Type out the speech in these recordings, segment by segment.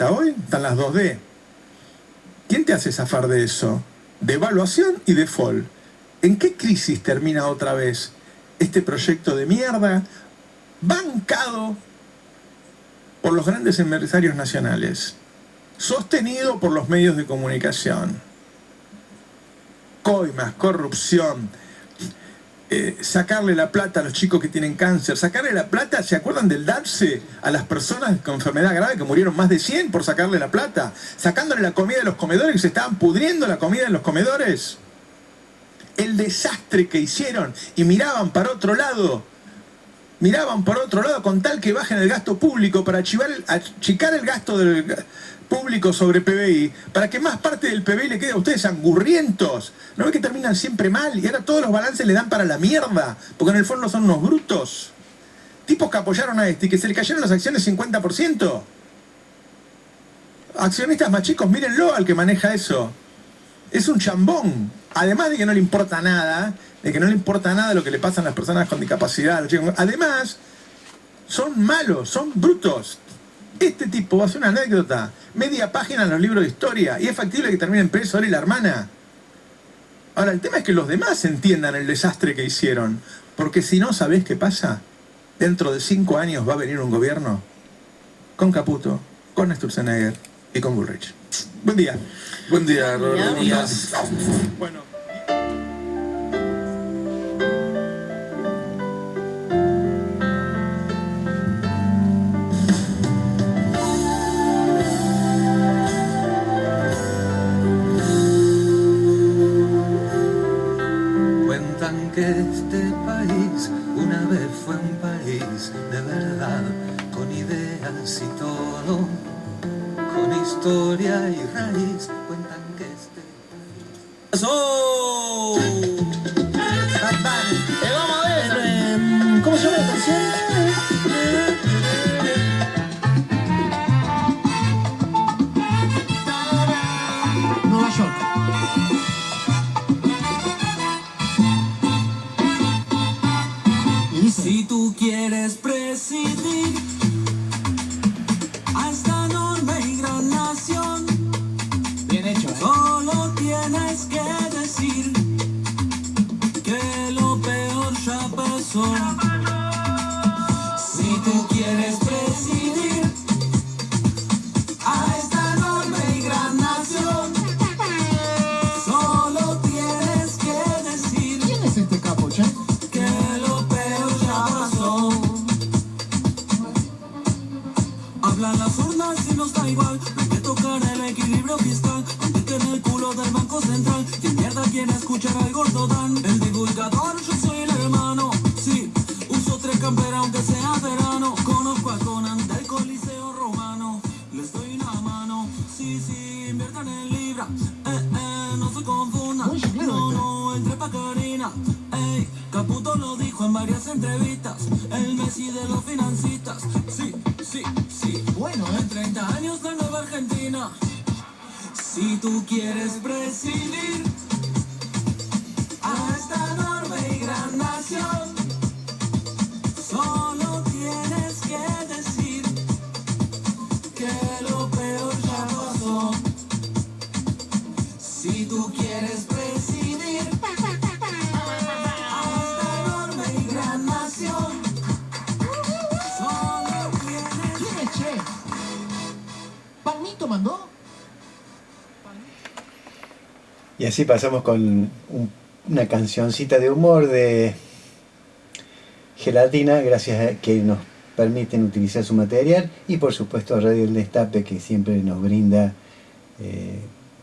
¿Hasta hoy? Están las 2D. ¿Quién te hace zafar de eso? Devaluación y default. ¿En qué crisis termina otra vez este proyecto de mierda bancado por los grandes empresarios nacionales, sostenido por los medios de comunicación? Coimas, corrupción, sacarle la plata a los chicos que tienen cáncer, sacarle la plata, ¿se acuerdan del DAPSE a las personas con enfermedad grave que murieron más de 100 por sacarle la plata? Sacándole la comida de los comedores, que se estaban pudriendo la comida en los comedores. El desastre que hicieron y miraban para otro lado con tal que bajen el gasto público para achicar el gasto del público sobre PBI, para que más parte del PBI le quede a ustedes angurrientos. ¿No ven que terminan siempre mal? Y ahora todos los balances le dan para la mierda, porque en el fondo son unos brutos. Tipos que apoyaron a este y que se le cayeron las acciones 50%. Accionistas más chicos, mírenlo al que maneja eso. Es un chambón. Además de que no le importa nada, lo que le pasa a las personas con discapacidad. Además, son malos, son brutos. Este tipo va a ser una anécdota, media página en los libros de historia, y es factible que terminen preso él y la hermana. Ahora, el tema es que los demás entiendan el desastre que hicieron, porque si no, ¿sabés qué pasa? Dentro de 5 años va a venir un gobierno con Caputo, con Sturzenegger y con Bullrich. Buen día. Buen día, Roberto. Buen día. Bueno. Cuentan que este país una vez fue un país de verdad, con ideas y todo, con historia y raíz. Cuentan que este país... ¡Oh! Vamos a ver, ¿cómo se llama la canción? Nueva York. Y dice: Si tú quieres presidir a esta enorme y gran nación, Bien hecho, ¿eh? solo tienes que decir que lo peor ya pasó. Si tú quieres presidir a esta enorme y gran nación, solo tienes que decir ¿Quién es este capo, che? que lo peor ya pasó. Hablan las urnas y nos da igual, hay que tocar el equilibrio fiscal, antes que en el culo del Banco Central. ¿Quién mierda quiere escuchar al gordo Dan? El divulgador, yo soy el hermano. Sí, uso 3 camperas aunque sea verano. Conozco a Conan del Coliseo Romano, les doy una mano. Sí, sí, inviertan en libra. No se confundan. Muy chiclero No, este. no, entre pa' Karina. Ey, Caputo lo dijo en varias entrevistas, el Messi de los financistas. Sí, sí, sí. Bueno, En 30 años la nueva Argentina. Si tú quieres presidir a esta enorme y gran nación, solo tienes que decir que lo peor ya pasó. Si tú quieres presidir a esta enorme y gran nación, solo tienes... ¿Quién es, che? ¿Palmito mandó? Y así pasamos con una cancioncita de humor de Gelatina, gracias a que nos permiten utilizar su material, y por supuesto a Radio El Destape, que siempre nos brinda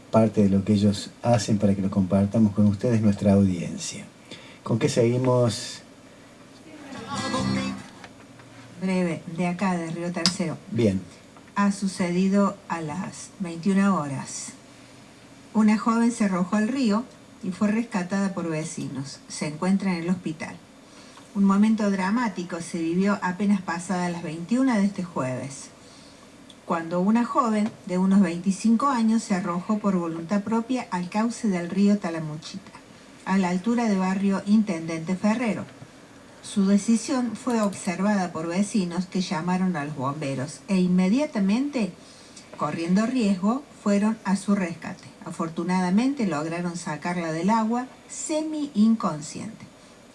parte de lo que ellos hacen para que lo compartamos con ustedes, nuestra audiencia. ¿Con qué seguimos? Breve, de acá, de Río Tercero. Bien. Ha sucedido a las 21 horas. Una joven se arrojó al río y fue rescatada por vecinos. Se encuentra en el hospital. Un momento dramático se vivió apenas pasadas las 21 de este jueves, cuando una joven de unos 25 años se arrojó por voluntad propia al cauce del río Talamuchita, a la altura del barrio Intendente Ferrero. Su decisión fue observada por vecinos que llamaron a los bomberos e inmediatamente corriendo riesgo, fueron a su rescate. Afortunadamente lograron sacarla del agua semi-inconsciente.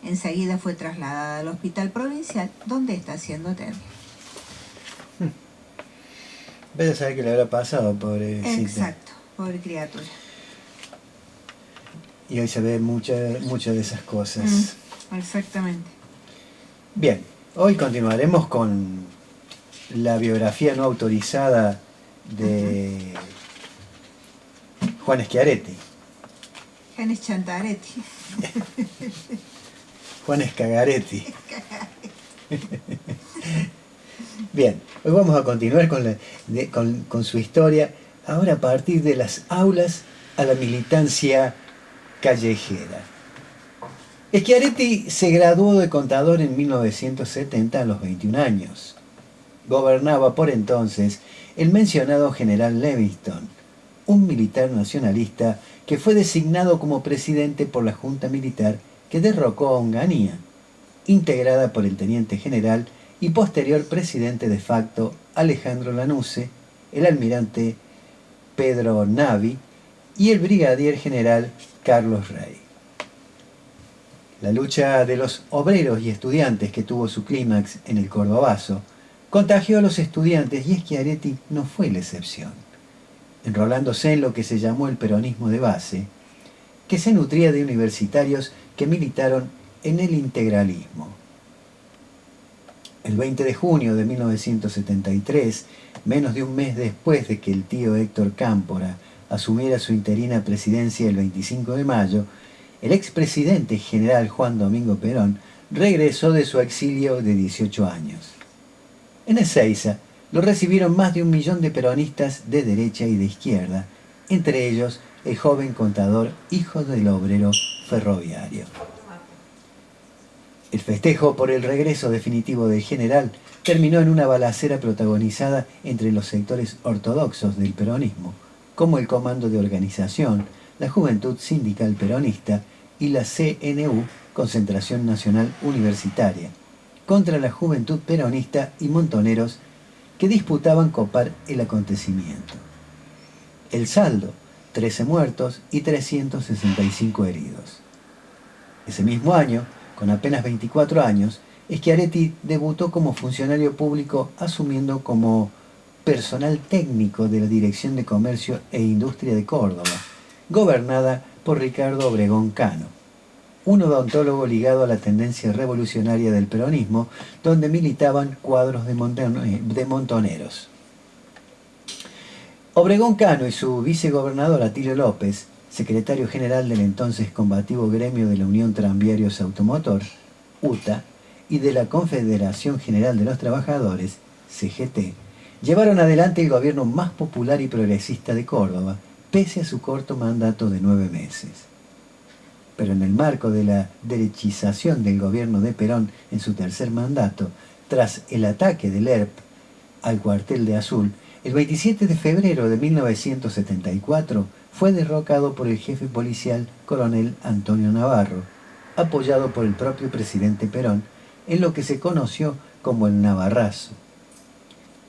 Enseguida fue trasladada al hospital provincial, donde está siendo atendida. Vaya a saber qué le habrá pasado, pobrecita. Exacto, pobre criatura. Y hoy se ve muchas de esas cosas. Exactamente. Bien, hoy continuaremos con la biografía no autorizada de Juan Schiaretti. Janes Chantaretti. Juan Scagaretti. Bien, hoy vamos a continuar con su historia, ahora a partir de las aulas a la militancia callejera. Schiaretti se graduó de contador en 1970 a los 21 años. Gobernaba por entonces el mencionado general Livingston, un militar nacionalista que fue designado como presidente por la Junta Militar que derrocó a Onganía, integrada por el teniente general y posterior presidente de facto Alejandro Lanusse, el almirante Pedro Navi y el brigadier general Carlos Rey. La lucha de los obreros y estudiantes, que tuvo su clímax en el Cordobazo, contagió a los estudiantes y Schiaretti no fue la excepción, enrolándose en lo que se llamó el peronismo de base, que se nutría de universitarios que militaron en el integralismo. El 20 de junio de 1973, menos de un mes después de que el tío Héctor Cámpora asumiera su interina presidencia el 25 de mayo, el expresidente general Juan Domingo Perón regresó de su exilio de 18 años. En Ezeiza lo recibieron más de 1 millón de peronistas de derecha y de izquierda, entre ellos el joven contador hijo del obrero ferroviario. El festejo por el regreso definitivo del general terminó en una balacera protagonizada entre los sectores ortodoxos del peronismo, como el Comando de Organización, la Juventud Sindical Peronista y la CNU, Concentración Nacional Universitaria, contra la Juventud Peronista y montoneros que disputaban copar el acontecimiento. El saldo, 13 muertos y 365 heridos. Ese mismo año, con apenas 24 años, Schiaretti debutó como funcionario público asumiendo como personal técnico de la Dirección de Comercio e Industria de Córdoba, gobernada por Ricardo Obregón Cano, un odontólogo ligado a la tendencia revolucionaria del peronismo, donde militaban cuadros de montoneros. Obregón Cano y su vicegobernador Atilio López, secretario general del entonces combativo gremio de la Unión Tranviarios Automotor, UTA, y de la Confederación General de los Trabajadores, CGT, llevaron adelante el gobierno más popular y progresista de Córdoba, pese a su corto mandato de 9 meses. Pero en el marco de la derechización del gobierno de Perón en su tercer mandato, tras el ataque del ERP al cuartel de Azul, el 27 de febrero de 1974 fue derrocado por el jefe policial coronel Antonio Navarro, apoyado por el propio presidente Perón, en lo que se conoció como el Navarrazo.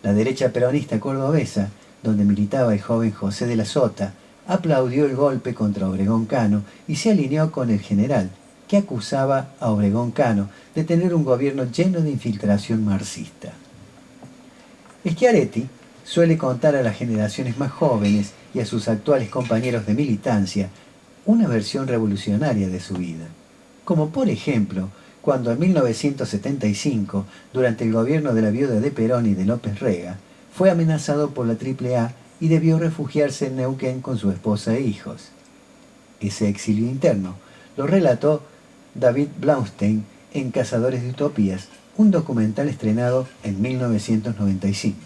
La derecha peronista cordobesa, donde militaba el joven José de la Sota, aplaudió el golpe contra Obregón Cano y se alineó con el general, que acusaba a Obregón Cano de tener un gobierno lleno de infiltración marxista. Schiaretti suele contar a las generaciones más jóvenes y a sus actuales compañeros de militancia una versión revolucionaria de su vida, como por ejemplo cuando en 1975, durante el gobierno de la viuda de Perón y de López Rega, fue amenazado por la AAA y debió refugiarse en Neuquén con su esposa e hijos. Ese exilio interno lo relató David Blaustein en Cazadores de Utopías, un documental estrenado en 1995.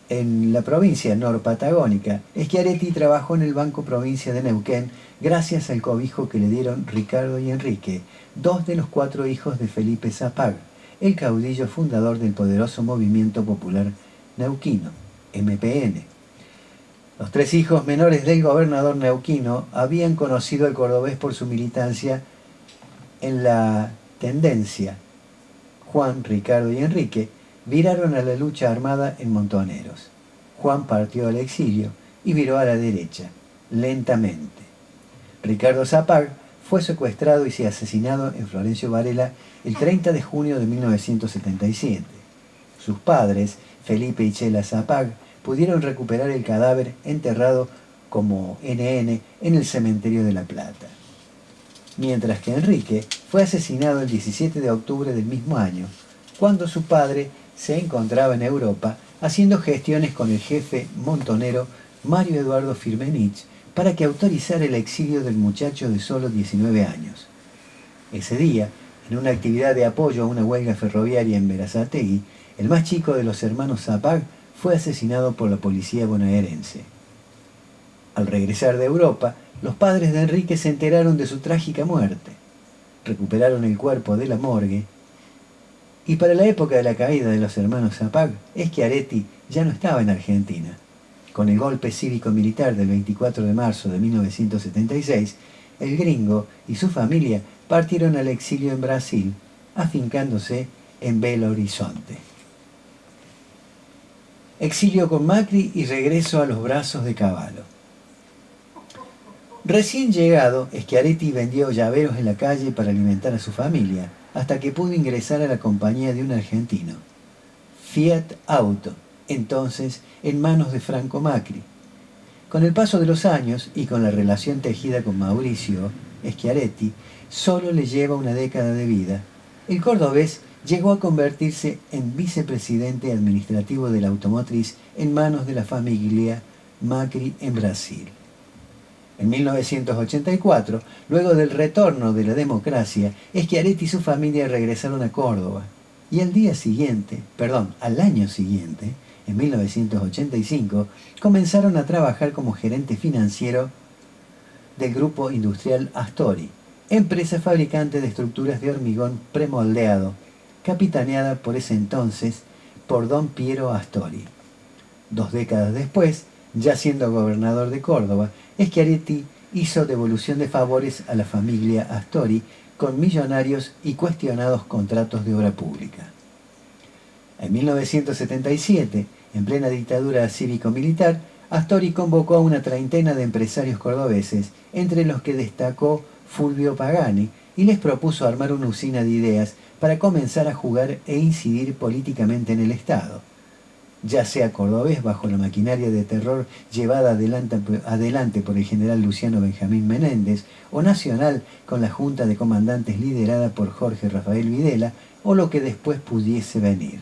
En la provincia norpatagónica, Schiaretti trabajó en el Banco Provincia de Neuquén gracias al cobijo que le dieron Ricardo y Enrique, 2 de los 4 hijos de Felipe Zapag, el caudillo fundador del poderoso movimiento popular neuquino, MPN. Los 3 hijos menores del gobernador neuquino habían conocido al cordobés por su militancia en la tendencia. Juan, Ricardo y Enrique viraron a la lucha armada en Montoneros. Juan partió al exilio y viró a la derecha, lentamente. Ricardo Zapag fue secuestrado y asesinado en Florencio Varela el 30 de junio de 1977. Sus padres, Felipe y Chela Zapag, pudieron recuperar el cadáver enterrado como NN en el cementerio de La Plata. Mientras que Enrique fue asesinado el 17 de octubre del mismo año, cuando su padre se encontraba en Europa haciendo gestiones con el jefe montonero Mario Eduardo Firmenich para que autorizara el exilio del muchacho de solo 19 años. Ese día, en una actividad de apoyo a una huelga ferroviaria en Berazategui, el más chico de los hermanos Zapag fue asesinado por la policía bonaerense. Al regresar de Europa, los padres de Enrique se enteraron de su trágica muerte. Recuperaron el cuerpo de la morgue y para la época de la caída de los hermanos Zapag, Schiaretti ya no estaba en Argentina. Con el golpe cívico-militar del 24 de marzo de 1976, el gringo y su familia partieron al exilio en Brasil, afincándose en Belo Horizonte. Exilio con Macri y regreso a los brazos de Cavallo. Recién llegado, Schiaretti vendió llaveros en la calle para alimentar a su familia, hasta que pudo ingresar a la compañía de un argentino, Fiat Auto, entonces en manos de Franco Macri. Con el paso de los años y con la relación tejida con Mauricio Schiaretti, solo le lleva una década de vida. El cordobés llegó a convertirse en vicepresidente administrativo de la automotriz en manos de la familia Macri en Brasil. En 1984, luego del retorno de la democracia, Schiaretti y su familia regresaron a Córdoba. Y al año siguiente, en 1985, comenzaron a trabajar como gerente financiero del grupo industrial Astori, empresa fabricante de estructuras de hormigón premoldeado, capitaneada por ese entonces por don Piero Astori. 2 décadas después, ya siendo gobernador de Córdoba, Schiaretti hizo devolución de favores a la familia Astori con millonarios y cuestionados contratos de obra pública. En 1977, en plena dictadura cívico-militar, Astori convocó a una treintena de empresarios cordobeses, entre los que destacó Fulvio Pagani, y les propuso armar una usina de ideas para comenzar a jugar e incidir políticamente en el Estado. Ya sea cordobés bajo la maquinaria de terror llevada adelante por el general Luciano Benjamín Menéndez, o nacional con la Junta de Comandantes liderada por Jorge Rafael Videla, o lo que después pudiese venir.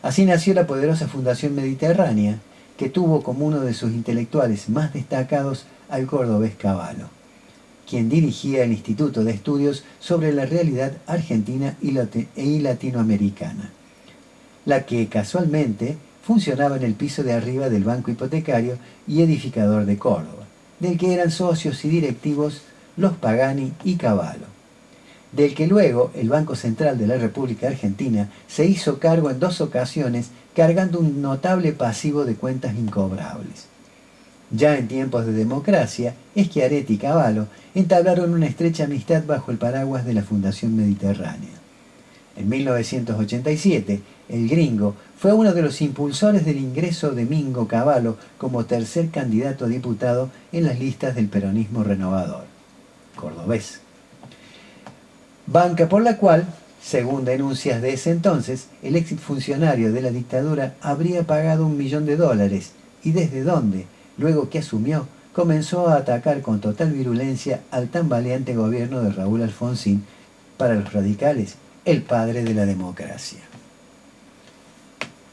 Así nació la poderosa Fundación Mediterránea, que tuvo como uno de sus intelectuales más destacados al cordobés Cavallo, quien dirigía el Instituto de Estudios sobre la Realidad Argentina y Latinoamericana, la que casualmente funcionaba en el piso de arriba del Banco Hipotecario y Edificador de Córdoba, del que eran socios y directivos los Pagani y Cavallo, del que luego el Banco Central de la República Argentina se hizo cargo en 2 ocasiones, cargando un notable pasivo de cuentas incobrables. Ya en tiempos de democracia, Schiaretti y Cavallo entablaron una estrecha amistad bajo el paraguas de la Fundación Mediterránea. En 1987, el gringo fue uno de los impulsores del ingreso de Mingo Cavallo como tercer candidato a diputado en las listas del peronismo renovador, cordobés. Banca por la cual, según denuncias de ese entonces, el exfuncionario de la dictadura habría pagado $1 millón y desde donde, luego que asumió, comenzó a atacar con total virulencia al tan valiente gobierno de Raúl Alfonsín, para los radicales, el padre de la democracia.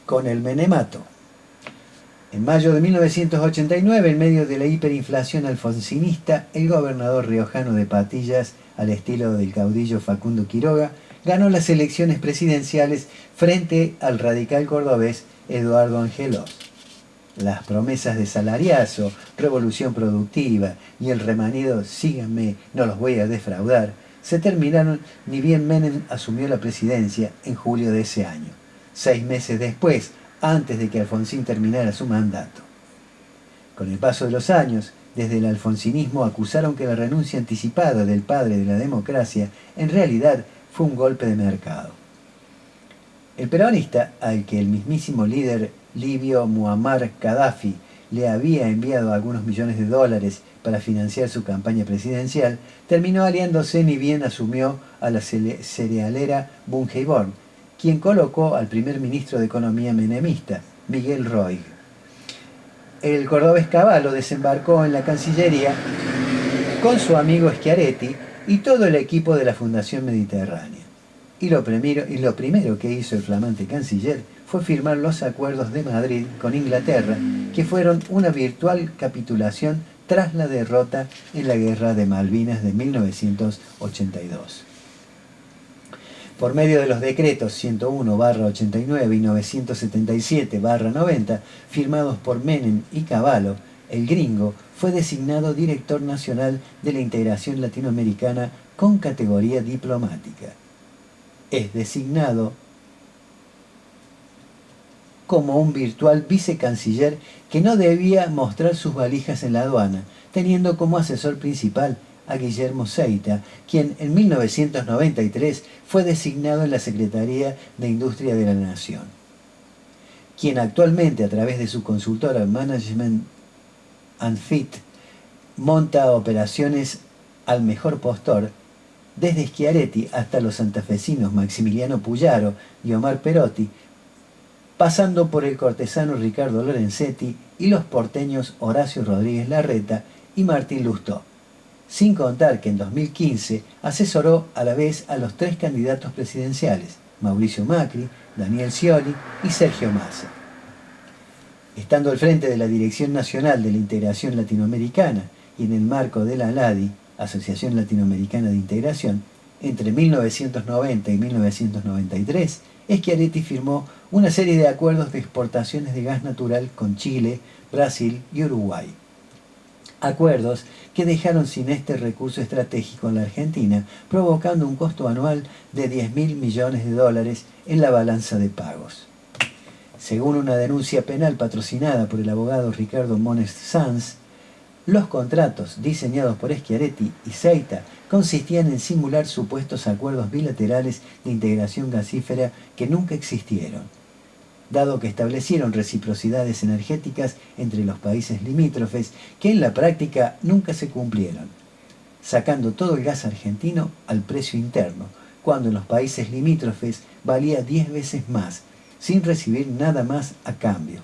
Con el menemato. En mayo de 1989, en medio de la hiperinflación alfonsinista, el gobernador riojano de Patillas, al estilo del caudillo Facundo Quiroga, ganó las elecciones presidenciales frente al radical cordobés Eduardo Angelós. Las promesas de salariazo, revolución productiva y el remanido "síganme, no los voy a defraudar", se terminaron ni bien Menem asumió la presidencia en julio de ese año, 6 meses después, antes de que Alfonsín terminara su mandato. Con el paso de los años, desde el alfonsinismo acusaron que la renuncia anticipada del padre de la democracia en realidad fue un golpe de mercado. El peronista, al que el mismísimo líder libio Muammar Gaddafi le había enviado algunos millones de dólares para financiar su campaña presidencial, terminó aliándose ni bien asumió a la cerealera Bungeborn, quien colocó al primer ministro de Economía menemista, Miguel Roig. El cordobés Cavallo desembarcó en la Cancillería con su amigo Schiaretti y todo el equipo de la Fundación Mediterránea. Y lo primero que hizo el flamante canciller fue firmar los acuerdos de Madrid con Inglaterra, que fueron una virtual capitulación tras la derrota en la Guerra de Malvinas de 1982. Por medio de los decretos 101/89 y 977/90, firmados por Menem y Cavallo, el gringo fue designado director nacional de la integración latinoamericana con categoría diplomática. Es designado como un virtual vicecanciller que no debía mostrar sus valijas en la aduana, teniendo como asesor principal a Guillermo Seita, quien en 1993 fue designado en la Secretaría de Industria de la Nación, quien actualmente a través de su consultora Management and Fit monta operaciones al mejor postor, desde Schiaretti hasta los santafesinos Maximiliano Puyaro y Omar Perotti, pasando por el cortesano Ricardo Lorenzetti y los porteños Horacio Rodríguez Larreta y Martín Lustó. Sin contar que en 2015 asesoró a la vez a los 3 candidatos presidenciales, Mauricio Macri, Daniel Scioli y Sergio Massa. Estando al frente de la Dirección Nacional de la Integración Latinoamericana y en el marco de la ALADI, Asociación Latinoamericana de Integración, entre 1990 y 1993, Schiaretti firmó una serie de acuerdos de exportaciones de gas natural con Chile, Brasil y Uruguay. Acuerdos que dejaron sin este recurso estratégico en la Argentina, provocando un costo anual de 10.000 millones de dólares en la balanza de pagos. Según una denuncia penal patrocinada por el abogado Ricardo Mones Sanz, los contratos diseñados por Schiaretti y Seita consistían en simular supuestos acuerdos bilaterales de integración gasífera que nunca existieron, dado que establecieron reciprocidades energéticas entre los países limítrofes que en la práctica nunca se cumplieron, sacando todo el gas argentino al precio interno, cuando en los países limítrofes valía 10 veces más, sin recibir nada más a cambio.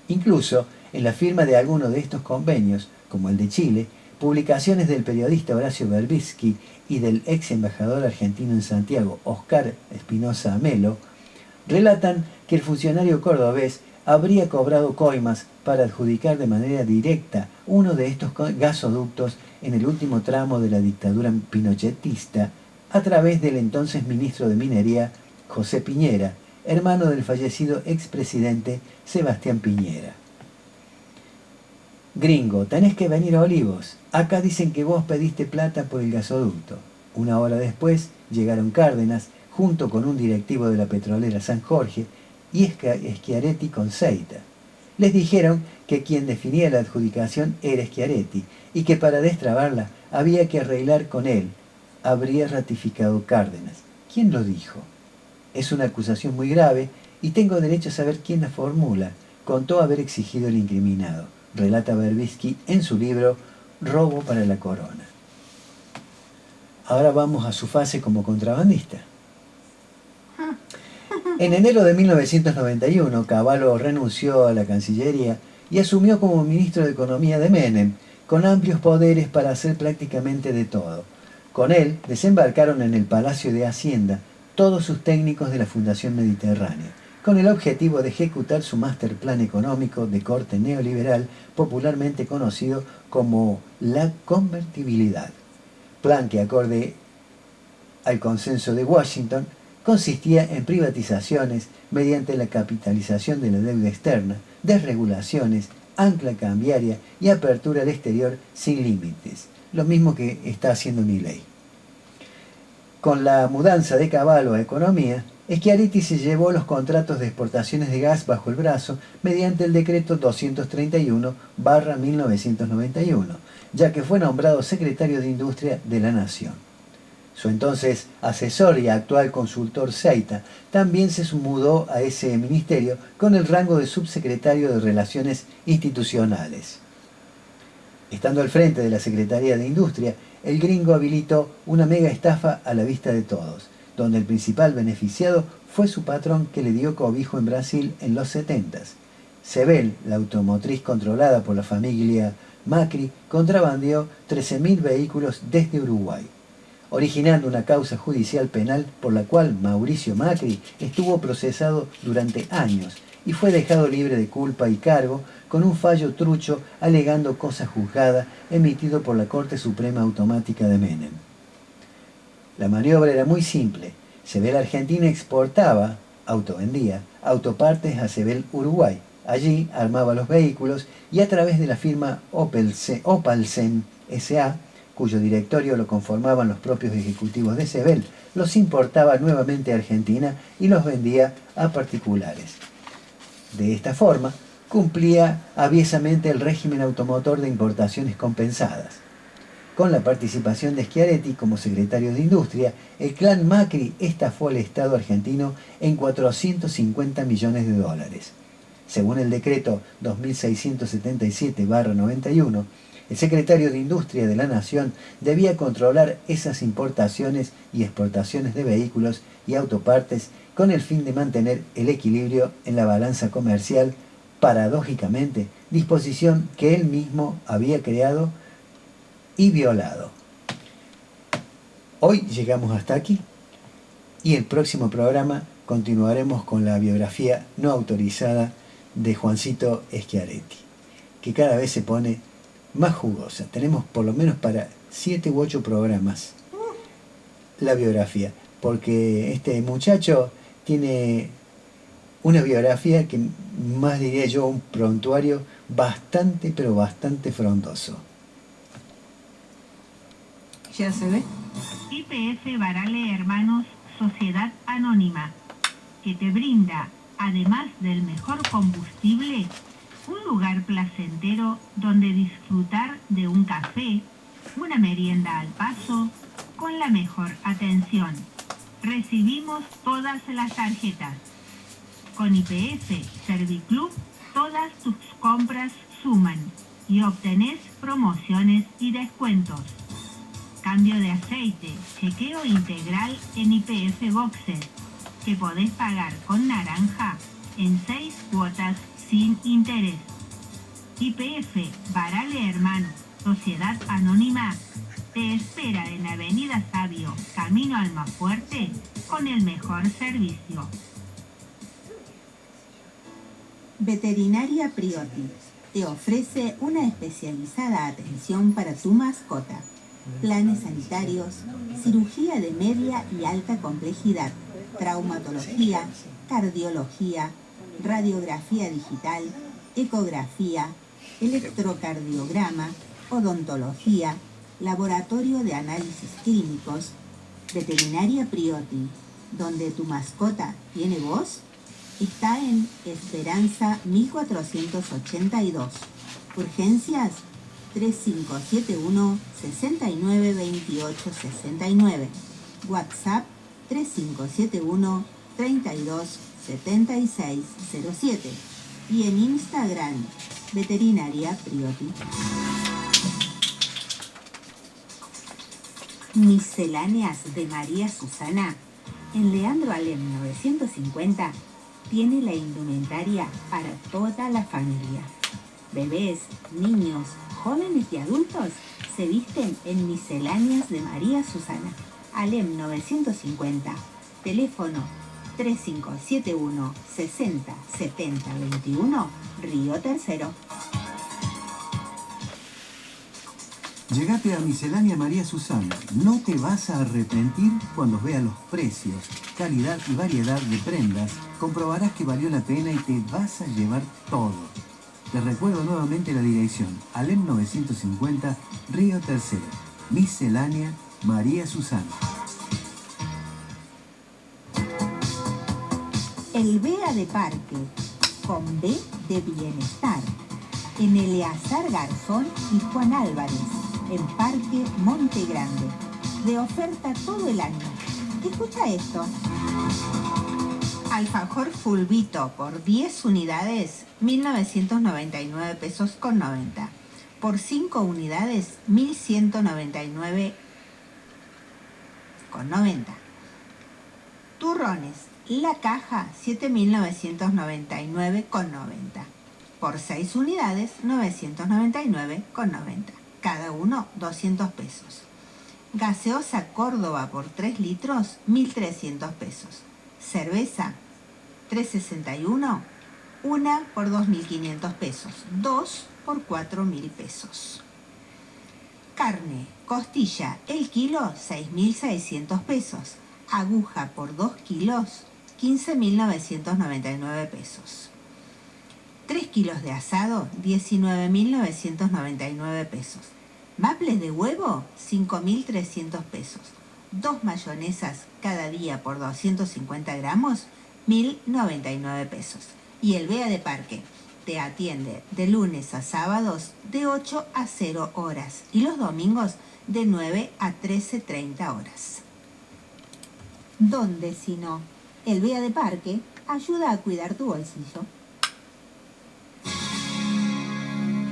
Incluso, en la firma de alguno de estos convenios, como el de Chile, publicaciones del periodista Horacio Verbitsky y del ex embajador argentino en Santiago, Oscar Espinosa Amelo, relatan que el funcionario cordobés habría cobrado coimas para adjudicar de manera directa uno de estos gasoductos en el último tramo de la dictadura pinochetista a través del entonces ministro de Minería, José Piñera, hermano del fallecido expresidente Sebastián Piñera. Gringo, tenés que venir a Olivos. Acá dicen que vos pediste plata por el gasoducto. Una hora después llegaron Cárdenas, junto con un directivo de la petrolera San Jorge, y Schiaretti con Seita. Les dijeron que quien definía la adjudicación era Schiaretti, y que para destrabarla había que arreglar con él. Habría ratificado Cárdenas. ¿Quién lo dijo? Es una acusación muy grave, y tengo derecho a saber quién la formula. Contó haber exigido el incriminado, relata Verbitsky en su libro Robo para la Corona. Ahora vamos a su fase como contrabandista. En enero de 1991, Cavallo renunció a la Cancillería y asumió como ministro de Economía de Menem, con amplios poderes para hacer prácticamente de todo. Con él desembarcaron en el Palacio de Hacienda todos sus técnicos de la Fundación Mediterránea, con el objetivo de ejecutar su master plan económico de corte neoliberal, popularmente conocido como la convertibilidad. Plan que, acorde al consenso de Washington, consistía en privatizaciones mediante la capitalización de la deuda externa, desregulaciones, ancla cambiaria y apertura al exterior sin límites, lo mismo que está haciendo Milei. Con la mudanza de Cavallo a Economía, Schiaretti se llevó los contratos de exportaciones de gas bajo el brazo mediante el decreto 231/1991, ya que fue nombrado secretario de Industria de la Nación. Su entonces asesor y actual consultor Seita también se mudó a ese ministerio con el rango de subsecretario de Relaciones Institucionales. Estando al frente de la Secretaría de Industria, el gringo habilitó una mega estafa a la vista de todos, donde el principal beneficiado fue su patrón que le dio cobijo en Brasil en los 70s. Sebel, la automotriz controlada por la familia Macri, contrabandeó 13.000 vehículos desde Uruguay, originando una causa judicial penal por la cual Mauricio Macri estuvo procesado durante años y fue dejado libre de culpa y cargo con un fallo trucho alegando cosa juzgada emitido por la Corte Suprema Automática de Menem. La maniobra era muy simple. Sebel Argentina exportaba, autovendía, autopartes a Sebel Uruguay. Allí armaba los vehículos y a través de la firma Opalsen S.A., cuyo directorio lo conformaban los propios ejecutivos de Sebel, los importaba nuevamente a Argentina y los vendía a particulares. De esta forma, cumplía aviesamente el régimen automotor de importaciones compensadas. Con la participación de Schiaretti como secretario de Industria, el clan Macri estafó al Estado argentino en 450 millones de dólares. Según el decreto 2677/91, el secretario de Industria de la Nación debía controlar esas importaciones y exportaciones de vehículos y autopartes con el fin de mantener el equilibrio en la balanza comercial, paradójicamente, disposición que él mismo había creado y violado. Hoy llegamos hasta aquí y el próximo programa continuaremos con la biografía no autorizada de Juancito Schiaretti, que cada vez se pone más jugosa. Tenemos por lo menos para 7 u 8 programas la biografía, porque este muchacho tiene una biografía que más diría yo un prontuario bastante, pero bastante frondoso. Ya se ve. YPF Barale Hermanos, Sociedad Anónima, que te brinda, además del mejor combustible, un lugar placentero donde disfrutar de un café, una merienda al paso, con la mejor atención. Recibimos todas las tarjetas. Con YPF Serviclub, todas tus compras suman y obtenés promociones y descuentos. Cambio de aceite, chequeo integral en YPF Boxes, que podés pagar con naranja en 6 cuotas sin interés. YPF Barale Hermanos, Sociedad Anónima, te espera en Avenida Sabio, Camino Almafuerte, con el mejor servicio. Veterinaria Priotti te ofrece una especializada atención para tu mascota. Planes sanitarios, cirugía de media y alta complejidad, traumatología, cardiología, radiografía digital, ecografía, electrocardiograma, odontología, laboratorio de análisis clínicos. Veterinaria Priotti, donde tu mascota tiene voz, está en Esperanza 1482. Urgencias 3571 69 28 69. WhatsApp 3571 32 76 07. Y en Instagram, Veterinaria Priotti. Misceláneas de María Susana, en Leandro Alem 950, tiene la indumentaria para toda la familia. Bebés, niños, jóvenes y adultos se visten en Misceláneas de María Susana. Alem 950, teléfono 3571 60 70 21, Río Tercero. Llegate a Miscelánea María Susana. No te vas a arrepentir cuando veas los precios, calidad y variedad de prendas. Comprobarás que valió la pena y te vas a llevar todo. Te recuerdo nuevamente la dirección. Alem 950, Río Tercero. Miscelánea María Susana. El BEA de Parque, con B de Bienestar, en Eleazar Garzón y Juan Álvarez, en Parque Monte Grande. de oferta todo el año. Escucha esto. Alfajor fulvito por 10 unidades, 1.999 pesos con 90. Por 5 unidades, 1.199 con 90. Turrones, la caja, 7.999 con 90. Por 6 unidades, 999 con 90. Cada uno, 200 pesos. Gaseosa Córdoba por 3 litros, 1.300 pesos. Cerveza, 361, una por 2.500 pesos, 2 por 4.000 pesos. Carne, costilla, el kilo, 6.600 pesos. Aguja por 2 kilos, 15.999 pesos. 3 kilos de asado, 19.999 pesos. Maples de huevo, 5.300 pesos. 2 mayonesas cada día por 250 gramos, 1.099 pesos. Y el BEA de Parque te atiende de lunes a sábados de 8 a 0 horas y los domingos de 9 a 13:30 horas. ¿Dónde si no? El BEA de Parque ayuda a cuidar tu bolsillo.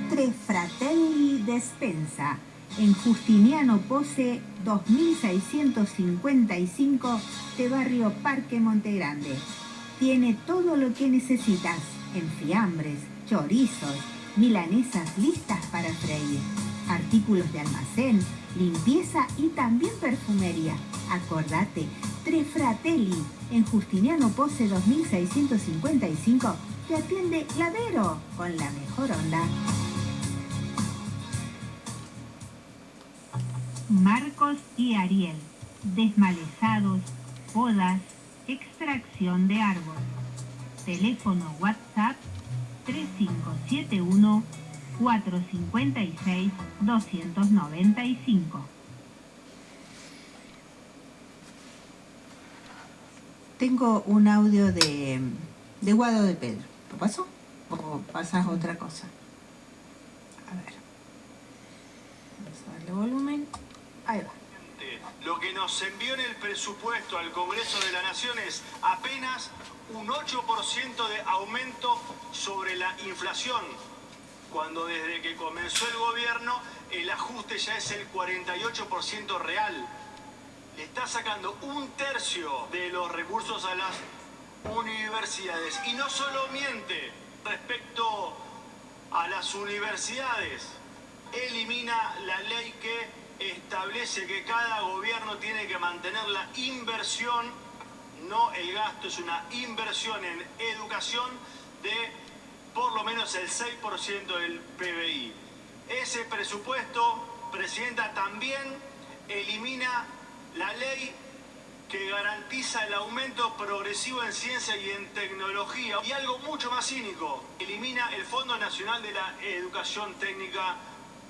Tre Fratelli Despensa, en Justiniano Pose 2655 de Barrio Parque Montegrande. Tiene todo lo que necesitas en fiambres, chorizos, milanesas listas para freír, artículos de almacén, limpieza y también perfumería. Acordate, Tre Fratelli, en Justiniano Pose 2655, te atiende Ladero con la mejor onda. Marcos y Ariel, desmalezados, podas, extracción de árbol. Teléfono WhatsApp 3571 456 295. Tengo un audio de Guado de Pedro. ¿Lo paso? ¿O pasas otra cosa? A ver. Vamos a darle volumen. Ahí va. Lo que nos envió en el presupuesto al Congreso de la Nación es apenas un 8% de aumento sobre la inflación, cuando desde que comenzó el gobierno el ajuste ya es el 48% real. Le está sacando un tercio de los recursos a las universidades. Y no solo miente respecto a las universidades, elimina la ley que establece que cada gobierno tiene que mantener la inversión, no el gasto, es una inversión en educación de por lo menos el 6% del PBI. Ese presupuesto, Presidenta, también elimina la ley que garantiza el aumento progresivo en ciencia y en tecnología. Y algo mucho más cínico, elimina el Fondo Nacional de la Educación Técnica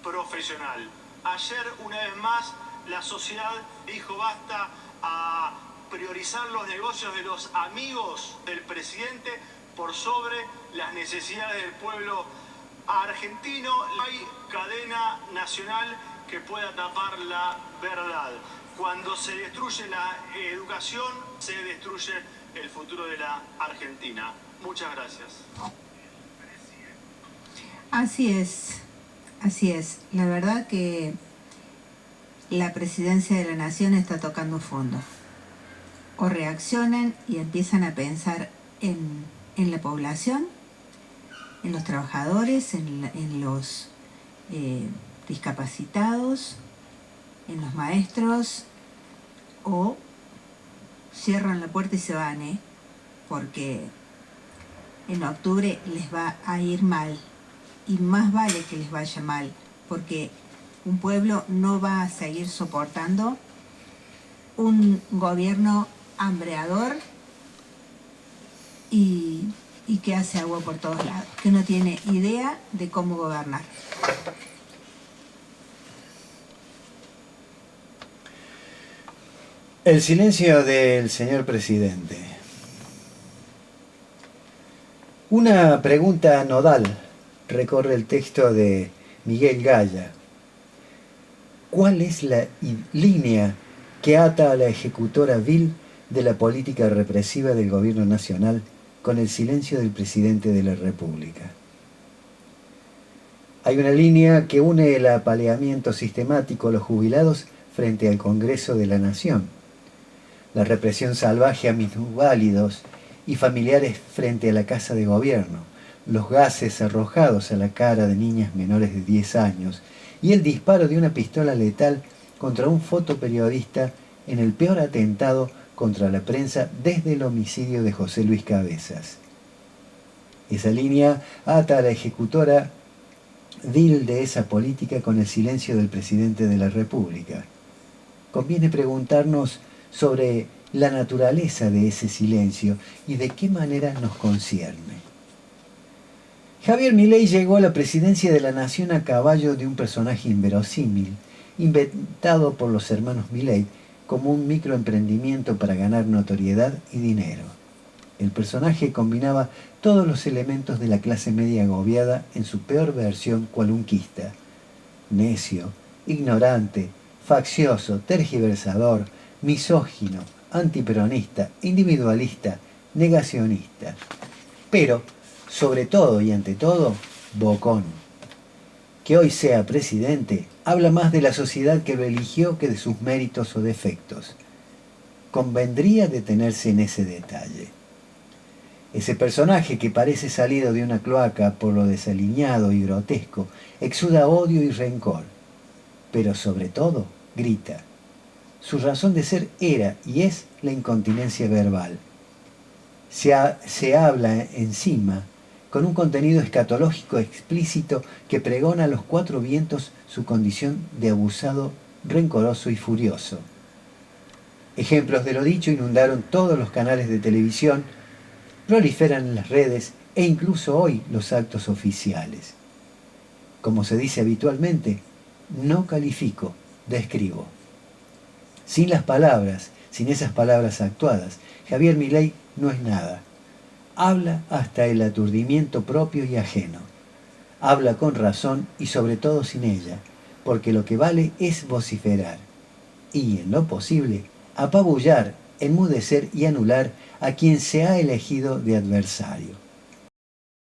Profesional. Ayer, una vez más, la sociedad dijo basta a priorizar los negocios de los amigos del presidente por sobre las necesidades del pueblo argentino. No hay cadena nacional que pueda tapar la verdad. Cuando se destruye la educación, se destruye el futuro de la Argentina. Muchas gracias. Así es. Así es, la verdad que la presidencia de la nación está tocando fondo. O reaccionan y empiezan a pensar en la población, en los trabajadores, en los discapacitados, en los maestros, o cierran la puerta y se van, porque en octubre les va a ir mal. Y más vale que les vaya mal, porque un pueblo no va a seguir soportando un gobierno hambreador y que hace agua por todos lados, que no tiene idea de cómo gobernar. El silencio del señor presidente. Una pregunta nodal recorre el texto de Miguel Gaya. ¿Cuál es la línea que ata a la ejecutora vil de la política represiva del gobierno nacional con el silencio del presidente de la República. Hay una línea que une el apaleamiento sistemático a los jubilados frente al Congreso de la Nación, la represión salvaje a minusválidos y familiares frente a la Casa de Gobierno, los gases arrojados a la cara de niñas menores de 10 años y el disparo de una pistola letal contra un fotoperiodista en el peor atentado contra la prensa desde el homicidio de José Luis Cabezas. Esa línea ata a la ejecutora vil de esa política con el silencio del presidente de la República. Conviene preguntarnos sobre la naturaleza de ese silencio y de qué manera nos concierne. Javier Milei llegó a la presidencia de la Nación a caballo de un personaje inverosímil, inventado por los hermanos Milei como un microemprendimiento para ganar notoriedad y dinero. El personaje combinaba todos los elementos de la clase media agobiada en su peor versión cualunquista: necio, ignorante, faccioso, tergiversador, misógino, antiperonista, individualista, negacionista. Pero, sobre todo y ante todo, bocón. Que hoy sea presidente habla más de la sociedad que lo eligió que de sus méritos o defectos. Convendría detenerse en ese detalle. Ese personaje que parece salido de una cloaca por lo desaliñado y grotesco, exuda odio y rencor, pero sobre todo grita. Su razón de ser era y es la incontinencia verbal. Se habla encima con un contenido escatológico explícito que pregona a los cuatro vientos su condición de abusado, rencoroso y furioso. Ejemplos de lo dicho inundaron todos los canales de televisión, proliferan en las redes e incluso hoy los actos oficiales. Como se dice habitualmente, no califico, describo. Sin las palabras, sin esas palabras actuadas, Javier Milei no es nada. Habla hasta el aturdimiento propio y ajeno. Habla con razón y sobre todo sin ella, porque lo que vale es vociferar y, en lo posible, apabullar, enmudecer y anular a quien se ha elegido de adversario.